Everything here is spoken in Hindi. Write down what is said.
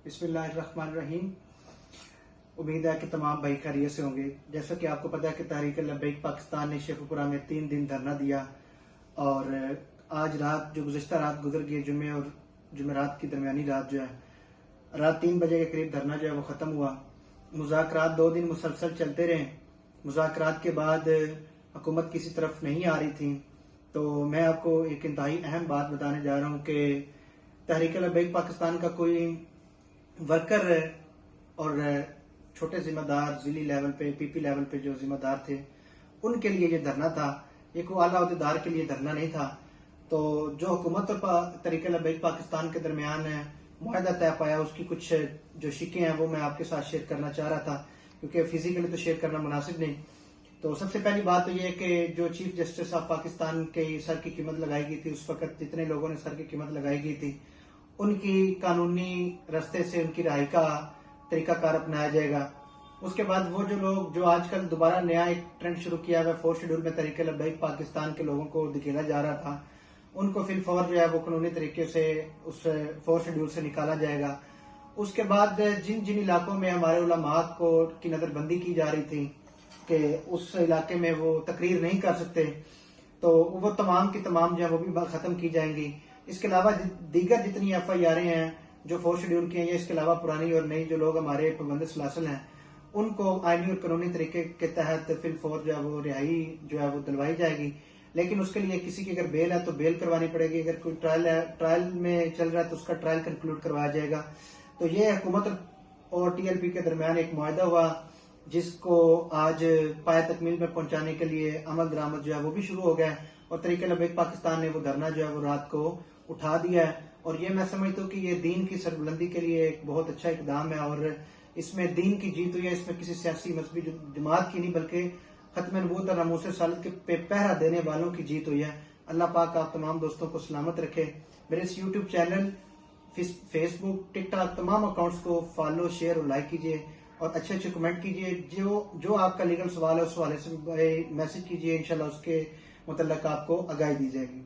बिस्मिल्लाहिर्रहमानिर्रहीम। उम्मीद है कि तमाम भाई खैरियत से होंगे। जैसा कि आपको पता है कि तहरीक लब्बैक पाकिस्तान ने शेखुपुरा में 3 दिन धरना दिया और आज रात जो गुज़िश्ता रात गुजर गई, जुम्मे और जुमेरात की दरमियानी रात जो है, रात 3 बजे के करीब धरना जो है वो ख़त्म हुआ। मुज़ाकरात 2 दिन मुसलसल चलते रहे। मुज़ाकरात के बाद हुकूमत किसी तरफ नहीं आ रही थी। तो मैं आपको एक इंतहाई अहम बात बताने जा रहा हूँ कि तहरीक लब्बैक पाकिस्तान का कोई वर्कर और छोटे जिम्मेदार जिली लेवल पे, पीपी लेवल पे जो जिम्मेदार थे, उनके लिए ये धरना था। ये कोई आला अहदेदार के लिए धरना नहीं था। तो जो हुकूमत और तहरीक लब्बैक पाकिस्तान के दरमियान मुआहदा तय पाया, उसकी कुछ जो शिकें हैं वो मैं आपके साथ शेयर करना चाह रहा था, क्योंकि फिजिकली तो शेयर करना मुनासिब नहीं। तो सबसे पहली बात तो ये है कि जो चीफ जस्टिस ऑफ पाकिस्तान के सर की कीमत लगाई गई थी, उस वक्त जितने लोगों ने सर की कीमत लगाई गई थी, उनकी कानूनी रास्ते से उनकी रिहाई का तरीकाकार अपनाया जाएगा। उसके बाद वो जो लोग जो आजकल दोबारा नया एक ट्रेंड शुरू किया है, 4th शेड्यूल में तहरीक लब्बैक पाकिस्तान के लोगों को धकेला जा रहा था, उनको फिर फौर जो है वो कानूनी तरीके से उस 4th शेड्यूल से निकाला जाएगा। उसके बाद जिन जिन इलाकों में हमारे उलमा को की नजरबंदी की जा रही थी कि उस इलाके में वो तकरीर नहीं कर सकते, तो वो तमाम की तमाम जो है वो भी खत्म की जाएंगी। इसके अलावा दीगर जितनी FIR हैं जो 4th शेड्यूल की हैं, या इसके अलावा पुरानी और नई जो लोग हमारे पाबंद सलासल हैं, उनको आईनी और कानूनी तरीके के तहत फिल फौर जो है वो रिहाई जो है वो दिलवाई जाएगी। लेकिन उसके लिए किसी की अगर बेल है तो बेल करवानी पड़ेगी। अगर कोई ट्रायल है, ट्रायल में चल रहा है तो उसका ट्रायल कंक्लूड करवाया जाएगा। तो ये हुकूमत और TLP के दरमियान एक मुआहदा हुआ, जिसको आज पाया तकमील में पहुंचाने के लिए अमल दरामद जो है वो भी शुरू हो गया है। और तहरीक लब्बैक पाकिस्तान ने वो धरना जो है वो रात को उठा दिया है। और ये मैं समझता हूँ कि ये दीन की सरबुलंदी के लिए एक बहुत अच्छा इकदाम है, और इसमें दीन की जीत हुई है। इसमें किसी सियासी मजहबी जमात की नहीं, बल्कि खत्म नबूवत और नामूस रिसालत के पे पहरा देने वालों की जीत हुई है। अल्लाह पाक आप तमाम दोस्तों को सलामत रखे। मेरे इस यूट्यूब चैनल, फेसबुक, टिकटॉक तमाम अकाउंट्स को फॉलो, शेयर और लाइक कीजिए और अच्छे अच्छे कमेंट कीजिए। जो आपका लीगल सवाल है उस हवाले से मैसेज कीजिए, इंशाल्लाह उसके मुतल्लिक आपको आगाही दी जाएगी।